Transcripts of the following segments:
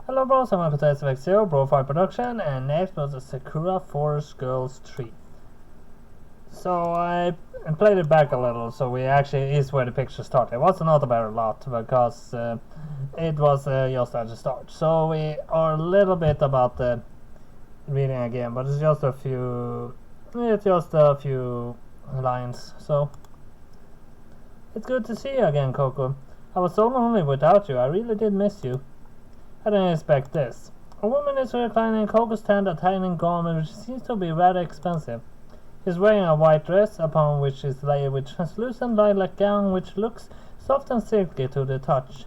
Hello bros, I'm welcome to SFX0 Bro 5 Production, and next was the Sakura Forest Girls 3. So I played it back a little, so we actually is where the picture started. It wasn't not about a lot, because it was just at the start. So we are a little bit about the reading again, but it's just a few lines. So it's good to see you again, Coco. I was so lonely without you, I really did miss you. I didn't expect this. A woman is reclining in Coco's tent, a tiny garment which seems to be rather expensive. She's wearing a white dress, upon which is layered with translucent lilac gown which looks soft and silky to the touch.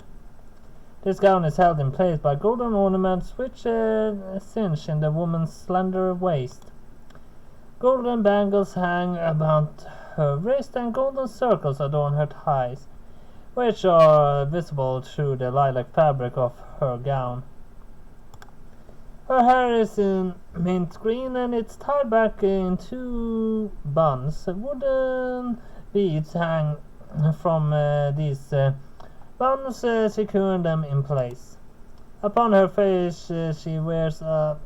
This gown is held in place by golden ornaments which cinch in the woman's slender waist. Golden bangles hang about her wrist and golden circles adorn her thighs, which are visible through the lilac fabric of her gown. Her hair is in mint green and it's tied back in two buns. Wooden beads hang from these buns, securing them in place. Upon her face she wears a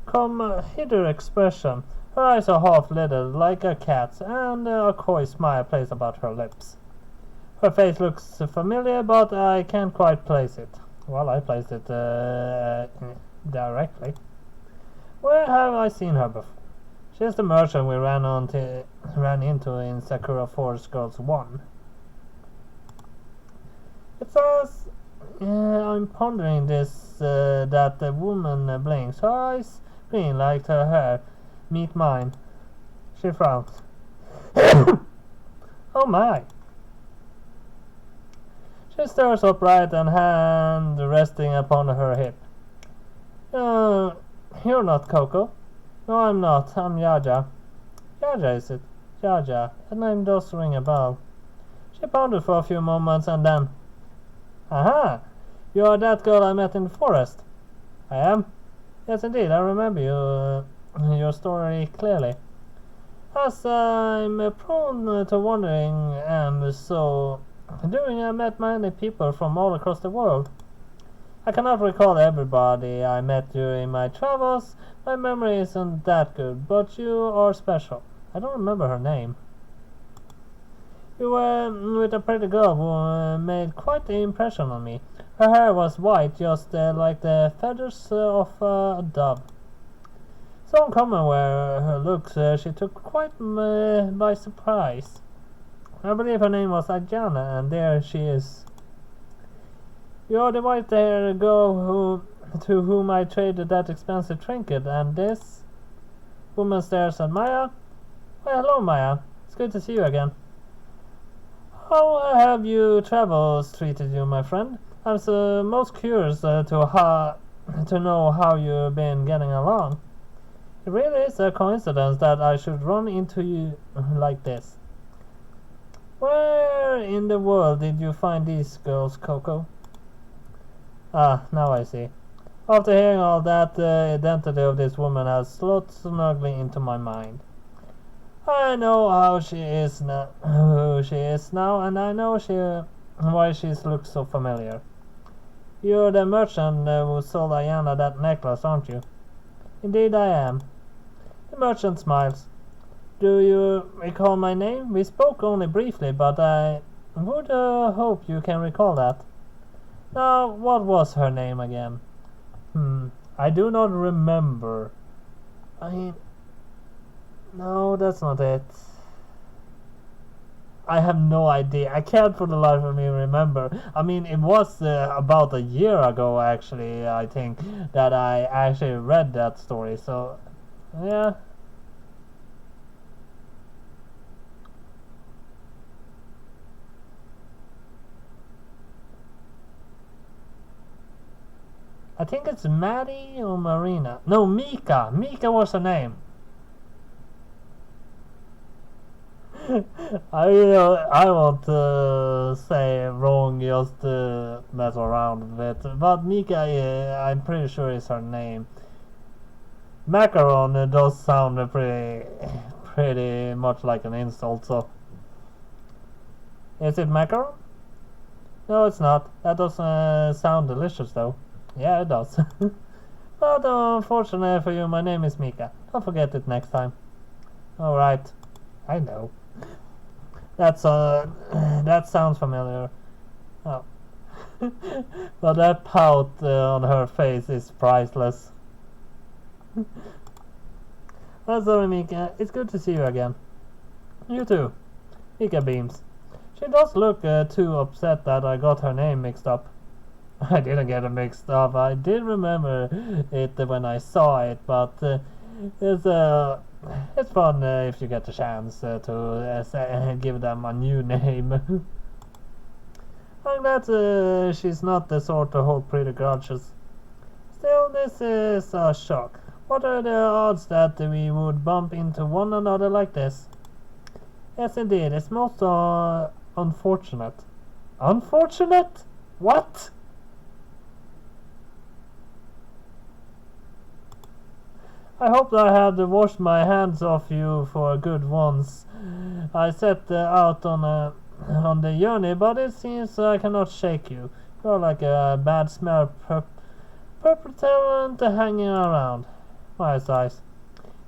come hither expression. Her eyes are half lidded like a cat's, and a coy smile plays about her lips. Her face looks familiar, but I can't quite place it. Well, I placed it directly. Where have I seen her before? She's the merchant we ran into in Sakura Forest Girls 1. It says, I'm pondering this, that the woman blinks. Her eyes green like her hair. Meet mine. She frowns. Oh my! She stirs upright and hand resting upon her hip. You're not Coco. No, I'm not. I'm Yaja. Yaja, is it? Yaja. That name does ring a bell. She pondered for a few moments and then... Aha! You are that girl I met in the forest. I am? Yes, indeed. I remember your story clearly. As I'm prone to wandering and so doing, I met many people from all across the world. I cannot recall everybody I met during my travels. My memory isn't that good, but you are special. I don't remember her name. You were with a pretty girl who made quite the impression on me. Her hair was white, just like the feathers of a dove. So uncommon were her looks, she took quite by surprise. I believe her name was Ajana, and there she is. You're the white-haired girl to whom I traded that expensive trinket, and this woman stares at Maya. Well, hello, Maya. It's good to see you again. How have your travels treated you, my friend? I'm most curious to know how you've been getting along. It really is a coincidence that I should run into you like this. Where in the world did you find these girls, Coco? Ah, now I see. After hearing all that, the identity of this woman has slid snugly into my mind. I know who she is now, and I know why she looks so familiar. You're the merchant who sold Ayana that necklace, aren't you? Indeed I am. The merchant smiles. Do you recall my name? We spoke only briefly, but I would hope you can recall that. Now, what was her name again? I do not remember. No, that's not it. I have no idea. I can't for the life of me remember. It was about a year ago, actually, I think, that I actually read that story. So, yeah. I think it's Maddie or Marina. No, Mika. Mika was her name. I won't say wrong just to mess around with it, but Mika, I'm pretty sure is her name. Macaron does sound pretty much like an insult. So, is it macaron? No, it's not. That doesn't sound delicious though. Yeah, it does. But unfortunately for you, my name is Mika. Don't forget it next time. Alright. I know. That's that sounds familiar. Oh. But that pout on her face is priceless. Oh, sorry, Mika. It's good to see you again. You too. Mika beams. She does look too upset that I got her name mixed up. I didn't get it mixed up. I did remember it when I saw it, but it's uh, it's fun if you get the chance to give them a new name. I'm glad she's not the sort to hold pretty grudges. Still, this is a shock. What are the odds that we would bump into one another like this? Yes, indeed. It's most unfortunate. Unfortunate? What? I hope I had washed my hands off you for good once. I set out on the journey, but it seems I cannot shake you. You're like a bad smell perpetrator hanging around. My sighs.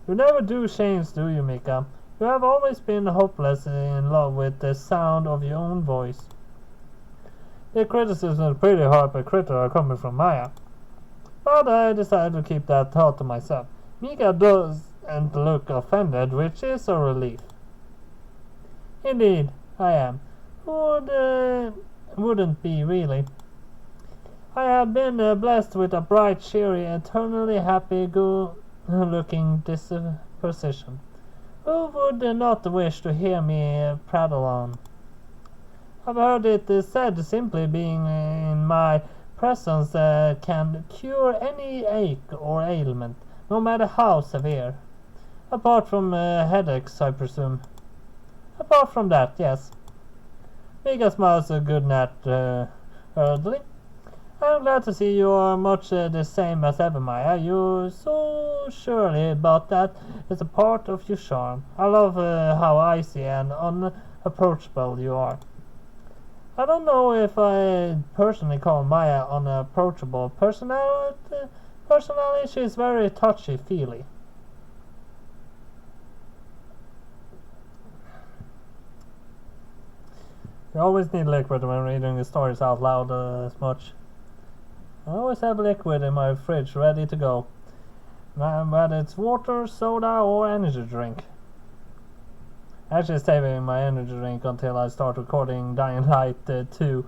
You never do change, do you, Mika? You have always been hopelessly in love with the sound of your own voice. The criticism is pretty hard by critter coming from Maya. But I decided to keep that thought to myself. Mika doesn't look offended, which is a relief. Indeed, I am. Wouldn't be, really. I have been blessed with a bright, cheery, eternally happy, good-looking disposition. Who would not wish to hear me prattle on? I've heard it said simply being in my presence can cure any ache or ailment, no matter how severe. Apart from headaches, I presume. Apart from that, yes. Mika smiles good-naturedly. I'm glad to see you are much the same as ever, Maya. You so surely, but that is a part of your charm. I love how icy and unapproachable you are. I don't know if I personally call Maya unapproachable. Personally, she's very touchy-feely. You always need liquid when reading the stories out loud as much. I always have liquid in my fridge ready to go. Whether it's water, soda, or energy drink. Actually saving my energy drink until I start recording Dying Light 2.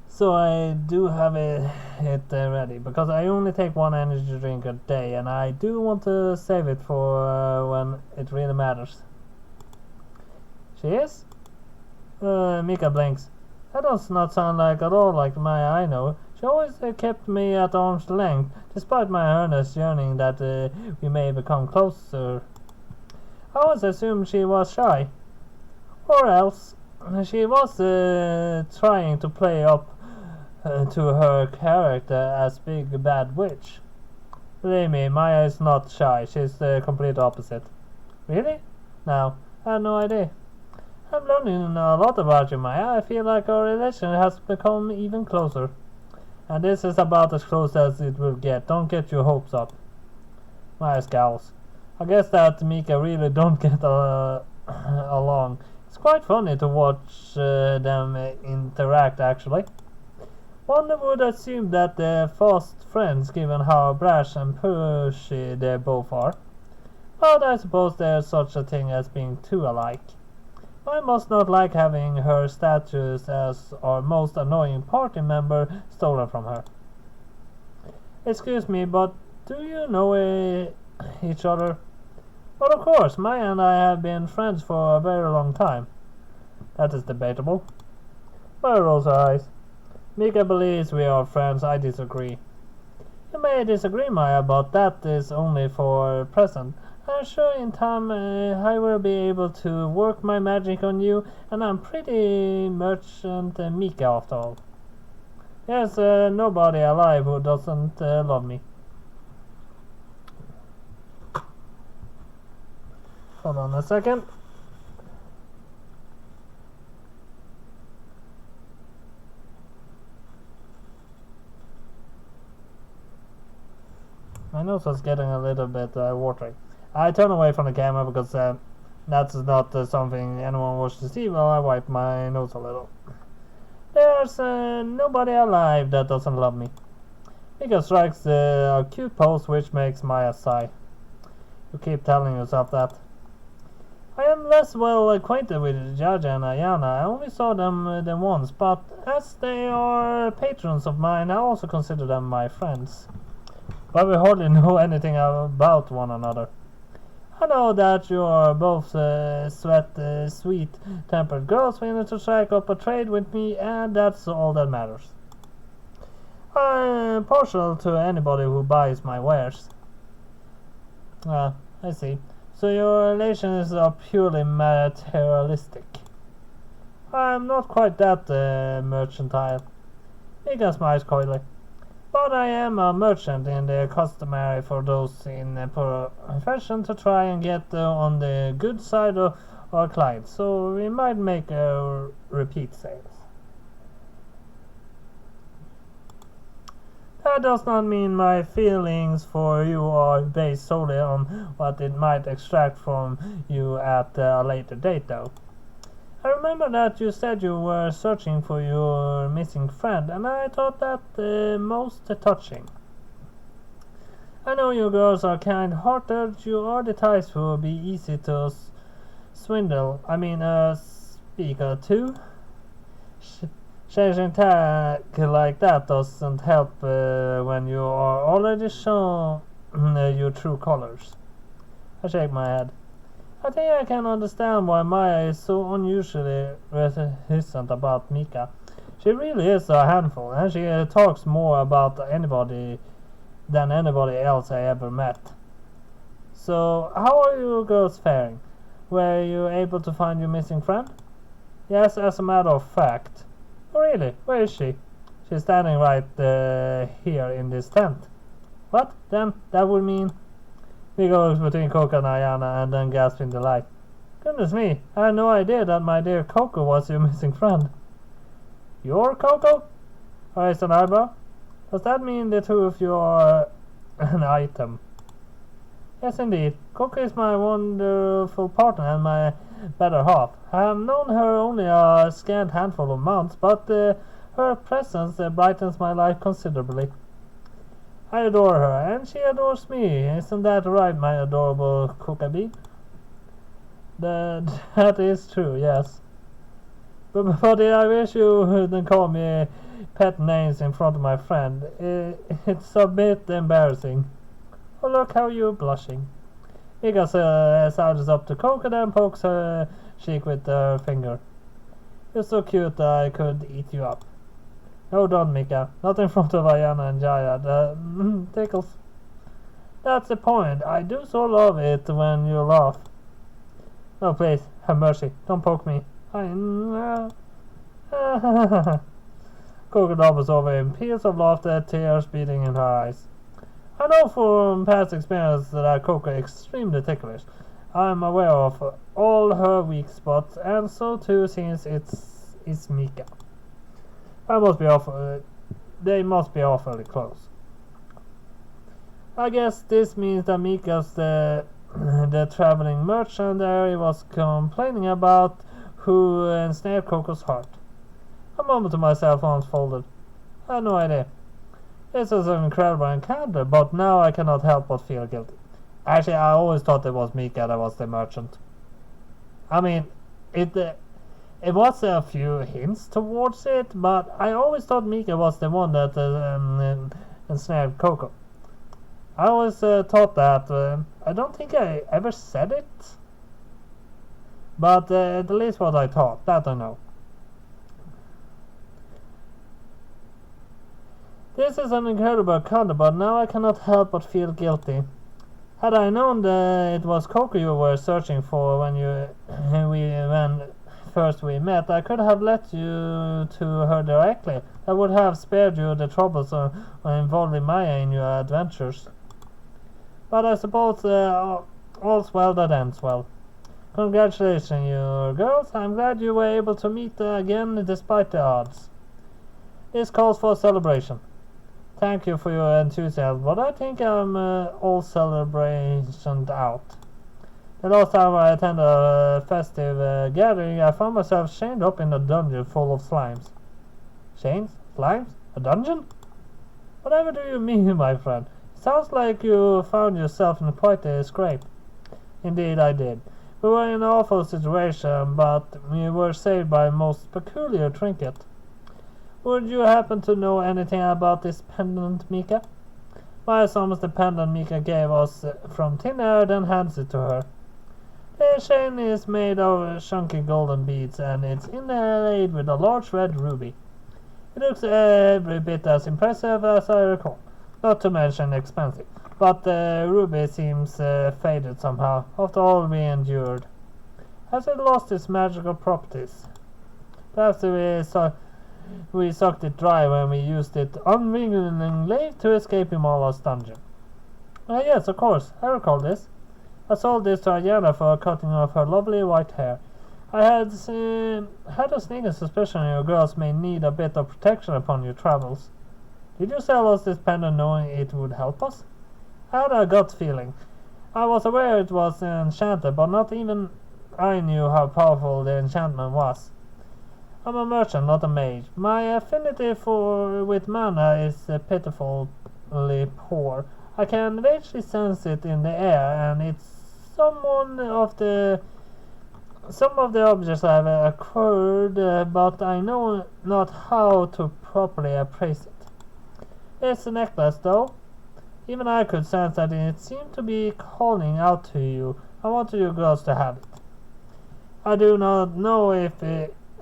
So I do have it ready, because I only take one energy drink a day, and I do want to save it for when it really matters. She is? Mika blinks. That does not sound like at all like Maya I know. She always kept me at arm's length, despite my earnest yearning that we may become closer. I always assumed she was shy. Or else, she was trying to play up to her character as Big Bad Witch. Believe me, Maya is not shy. She's the complete opposite. Really? No, I had no idea. I'm learning a lot about you, Maya. I feel like our relation has become even closer. And this is about as close as it will get. Don't get your hopes up. Maya scowls. I guess that Mika really don't get along. It's quite funny to watch them interact, actually. One would assume that they're fast friends, given how brash and pushy they both are. But I suppose there's such a thing as being too alike. I must not like having her status as our most annoying party member stolen from her. Excuse me, but do you know each other? Well, of course, Maya and I have been friends for a very long time. That is debatable. Maya rolls her eyes. Mika believes we are friends. I disagree. You may disagree, Maya, but that is only for present. I'm sure in time I will be able to work my magic on you, and I'm pretty merchant Mika after all. There's nobody alive who doesn't love me. Hold on a second. My nose was getting a little bit watery. I turned away from the camera because that's not something anyone wants to see. Well, I wiped my nose a little. There's nobody alive that doesn't love me. Mika strikes a cute pose which makes Maya sigh. You keep telling yourself that. I am less well acquainted with Jaja and Ayana. I only saw them once, but as they are patrons of mine, I also consider them my friends. But we hardly know anything about one another. I know that you are both sweet-tempered girls willing to strike up a trade with me, and that's all that matters. I'm partial to anybody who buys my wares. I see. So your relations are purely materialistic. I'm not quite that mercantile. Mika smiles coyly. But I am a merchant, and customary for those in profession to try and get on the good side of our clients, so we might make repeat sales. That does not mean my feelings for you are based solely on what it might extract from you at a later date, though. I remember that you said you were searching for your missing friend, and I thought that most touching. I know you girls are kind-hearted. You are the types who will be easy to swindle. Speak to. Changing tag like that doesn't help when you are already shown your true colors. I shake my head. I think I can understand why Maya is so unusually reticent about Mika. She really is a handful, and she talks more about anybody than anybody else I ever met. So, how are you girls faring? Were you able to find your missing friend? Yes, as a matter of fact. Oh, really? Where is she? She's standing right here in this tent. What? Then that would mean... Mika looks between Coco and Ayana and then gasps in delight. Goodness me, I had no idea that my dear Coco was your missing friend. Your Coco? I raised an eyebrow. Does that mean the two of you are an item? Yes, indeed. Coco is my wonderful partner and my better half. I have known her only a scant handful of months, but her presence brightens my life considerably. I adore her, and she adores me. Isn't that right, my adorable Cookabee? That is true, yes. But I wish you wouldn't call me pet names in front of my friend. It's a bit embarrassing. Oh, look how you're blushing. Mika sidles up to Coco and pokes her cheek with her finger. You're so cute that I could eat you up. No, don't, Mika. Not in front of Ayana and Jaya. That tickles. That's the point. I do so love it when you laugh. No, please, have mercy. Don't poke me. Coco doubles over in peals of laughter, tears beating in her eyes. I know from past experience that Coco is extremely ticklish. I am aware of all her weak spots, and so too since it's Mika. They must be awfully close. I guess this means that Mika's the traveling merchant there was complaining about who ensnared Coco's heart. A moment to myself unfolded. I had no idea. This is an incredible encounter, but now I cannot help but feel guilty. Actually, I always thought it was Mika that was the merchant. I mean, it was a few hints towards it, but I always thought Mika was the one that ensnared Coco. I always thought that. I don't think I ever said it, but at least what I thought, that I know. This is an incredible encounter, but now I cannot help but feel guilty. Had I known that it was Coco you were searching for when first we met, I could have led you to her directly. I would have spared you the troubles of involving Maya in your adventures. But I suppose all's well that ends well. Congratulations, you girls. I'm glad you were able to meet again despite the odds. This calls for a celebration. Thank you for your enthusiasm, but I think I'm all celebration out. The last time I attended a festive gathering, I found myself chained up in a dungeon full of slimes. Chains? Slimes? A dungeon? Whatever do you mean, my friend? Sounds like you found yourself in quite a scrape. Indeed, I did. We were in an awful situation, but we were saved by a most peculiar trinket. Would you happen to know anything about this pendant, Mika? My assumption the pendant Mika gave us from thin air, then hands it to her. The chain is made of chunky golden beads, and it's inlaid with a large red ruby. It looks every bit as impressive as I recall, not to mention expensive. But the ruby seems faded somehow, after all we endured. Has it lost its magical properties? Perhaps we sucked it dry when we used it unwillingly to escape Himala's dungeon. Yes, of course, I recall this. I sold this to Ayana for cutting off her lovely white hair. I had a sneaking suspicion you girls may need a bit of protection upon your travels. Did you sell us this pendant knowing it would help us? I had a gut feeling. I was aware it was enchanted, but not even I knew how powerful the enchantment was. I'm a merchant, not a mage. My affinity with mana is pitifully poor. I can vaguely sense it in the air, and it's some of the objects I've acquired, but I know not how to properly appraise it. It's a necklace, though. Even I could sense that it seemed to be calling out to you. I want you girls to have it. I do not know if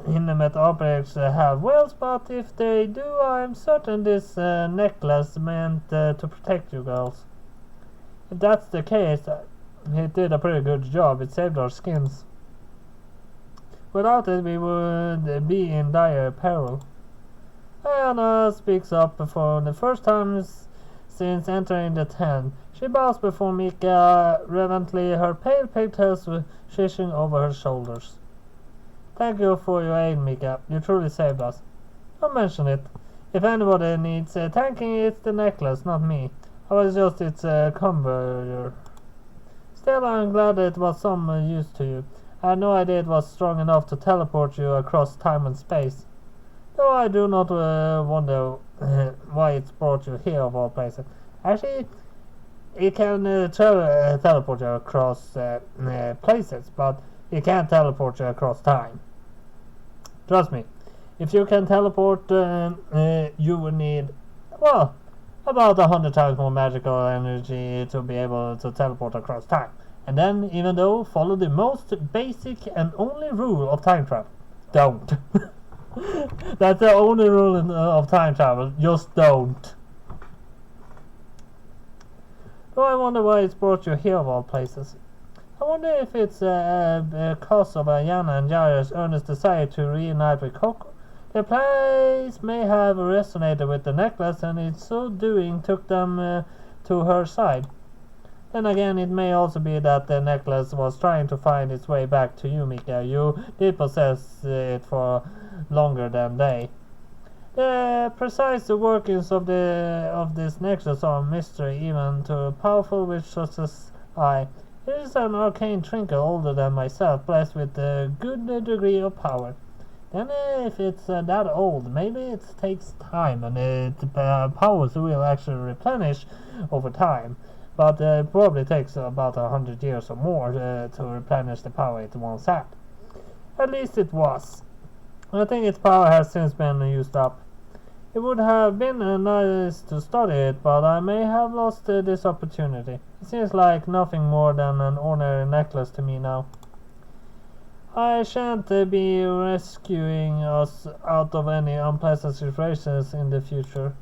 inanimate objects have wills, but if they do, I am certain this necklace meant to protect you girls. If that's the case, it did a pretty good job. It saved our skins. Without it, we would be in dire peril. Anna speaks up for the first time since entering the tent. She bows before Mika reverently, her pale pigtails swishing over her shoulders. Thank you for your aid, Mika. You truly saved us. Don't mention it. If anybody needs thanking, it's the necklace, not me. I was just its cumberer. Still, I'm glad it was some use to you. I had no idea it was strong enough to teleport you across time and space. Though I do not wonder why it's brought you here of all places. Actually, it can teleport you across places, but it can't teleport you across time. Trust me, if you can teleport, you would need, well, about 100 times more magical energy to be able to teleport across time. And then, even though, follow the most basic and only rule of time travel. Don't. That's the only rule of time travel. Just don't. Though I wonder why it's brought you here of all places. I wonder if it's because of Ayana and Yaira's earnest desire to reunite with Coco. The place may have resonated with the necklace, and in so doing took them to her side. Then again, it may also be that the necklace was trying to find its way back to you, Mika. You did possess it for longer than they. The precise workings of this necklace are a mystery even to a powerful witch such as I. It is an arcane trinket older than myself, blessed with a good degree of power. Then if it's that old, maybe it takes time and its powers will actually replenish over time. But it probably takes about 100 years or more to replenish the power it once had. At least it was. I think its power has since been used up. It would have been nice to study it, but I may have lost this opportunity. It seems like nothing more than an ordinary necklace to me now. I shan't be rescuing us out of any unpleasant situations in the future.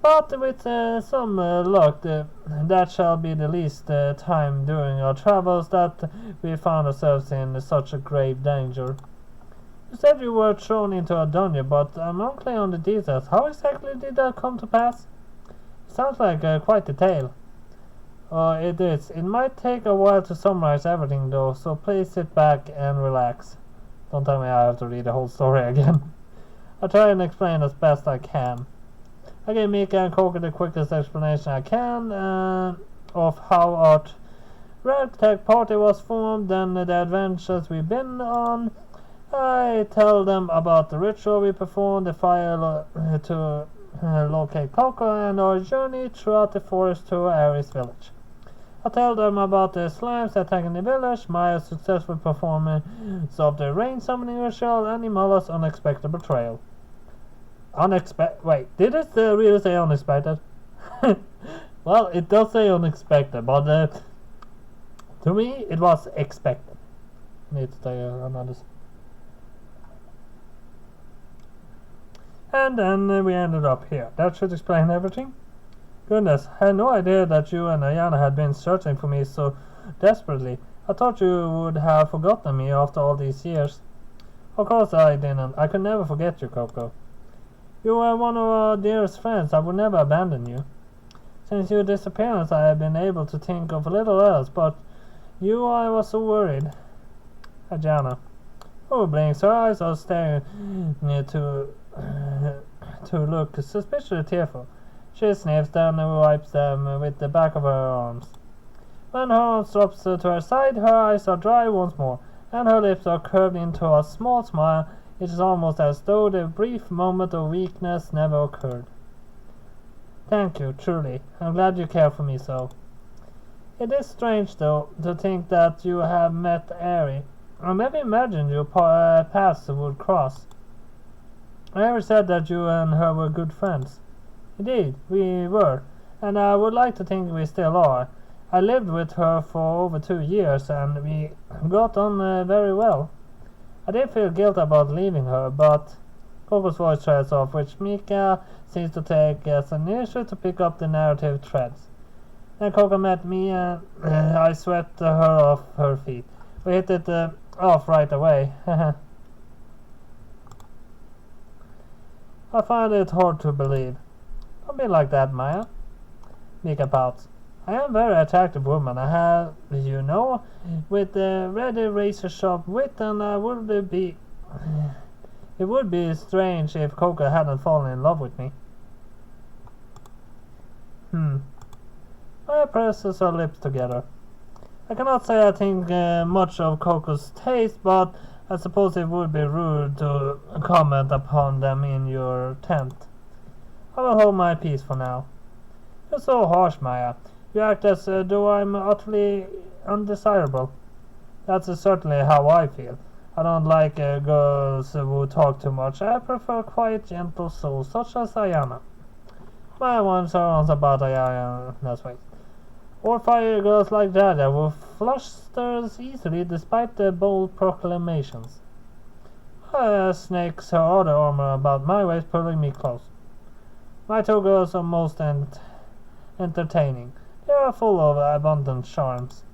But with some luck, that shall be the least time during our travels that we found ourselves in such a grave danger. You said you were thrown into a dungeon, but I'm unclear on the details. How exactly did that come to pass? It sounds like quite a tale. It is. It might take a while to summarize everything, though, so please sit back and relax. Don't tell me I have to read the whole story again. I'll try and explain as best I can. I gave Mika and Coco the quickest explanation I can of how our Red Tech Party was formed and the adventures we've been on. I tell them about the ritual we performed, the fire to locate Coco, and our journey throughout the forest to Aries village. I tell them about the slimes attacking the village, Maya's successful performance of the rain summoning ritual, and Imala's unexpected betrayal. Wait, did it really say unexpected? Well, it does say unexpected, but to me it was expected. Need to take another. And then we ended up here. That should explain everything. Goodness, I had no idea that you and Ayana had been searching for me so desperately. I thought you would have forgotten me after all these years. Of course I didn't. I could never forget you, Coco. You were one of our dearest friends. I would never abandon you. Since your disappearance, I have been able to think of little else, but you, I was so worried. Ayana. Oh, blinks. Her eyes are staring to look suspiciously tearful. She sniffs, then wipes them with the back of her arms. When her arms drops to her side, her eyes are dry once more, and her lips are curved into a small smile. It is almost as though the brief moment of weakness never occurred. Thank you, truly. I'm glad you care for me so. It is strange, though, to think that you have met Ari. I never imagined your paths would cross. I never said that you and her were good friends. Indeed, we were, and I would like to think we still are. I lived with her for over 2 years, and we got on very well. I did feel guilt about leaving her, but Coco's voice trails off, which Mika seems to take as an issue to pick up the narrative threads. Then Coco met me, and I swept her off her feet. We hit it off right away. I find it hard to believe. Don't be like that, Maya. Mika pouts. I am a very attractive woman. I have, with a ready razor sharp wit, and it would be strange if Coco hadn't fallen in love with me. Maya presses her lips together. I cannot say I think much of Coco's taste, but I suppose it would be rude to comment upon them in your tent. I will hold my peace for now. You're so harsh, Maya. You act as though I'm utterly undesirable. That's certainly how I feel. I don't like girls who talk too much. I prefer quiet, gentle souls, such as Ayana. Maya winds her arms about Ayana's waist. Or fire girls like Jaja, who flusters easily despite the bold proclamations. Snakes her other arm about my waist, pulling me close. My 2 girls are most entertaining. They are full of abundant charms.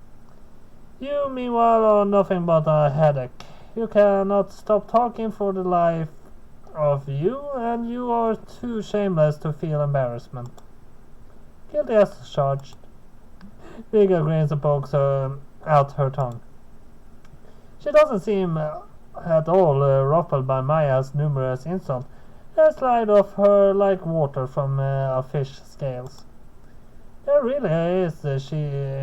You, meanwhile, are nothing but a headache. You cannot stop talking for the life of you, and you are too shameless to feel embarrassment. Guilty as charged. Vigor grins and pokes out her tongue. She doesn't seem at all ruffled by Maya's numerous insults. They slide off her like water from a fish's scales. There really is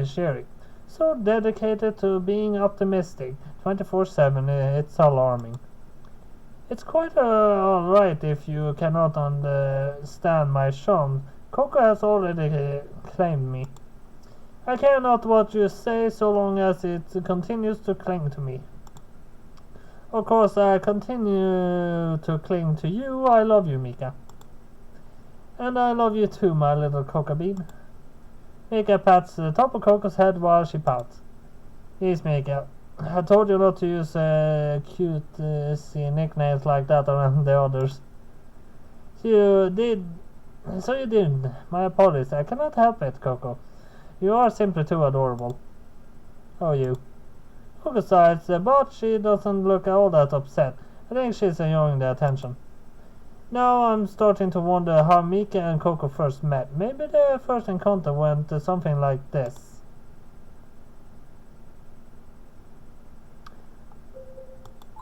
Sherry. So dedicated to being optimistic 24/7, it's alarming. It's quite alright if you cannot understand my charm. Coco has already claimed me. I care not what you say so long as it continues to cling to me. Of course, I continue to cling to you. I love you, Mika. And I love you too, my little coca bean. Mika pats the top of Coco's head while she pouts. Yes, Mika. I told you not to use cute nicknames like that around the others. So you did. My apologies. I cannot help it, Coco. You are simply too adorable. Oh, you. Coco sighs, but she doesn't look all that upset. I think she's enjoying the attention. Now I'm starting to wonder how Mika and Coco first met. Maybe their first encounter went something like this.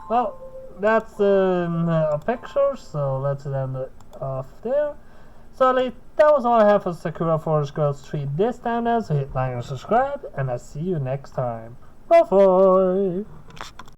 Well, that's a picture, so let's end it off there. Sully, that was all I have for Sakura Forest Girls 3 this time now, so hit like and subscribe, and I'll see you next time. Bye-bye!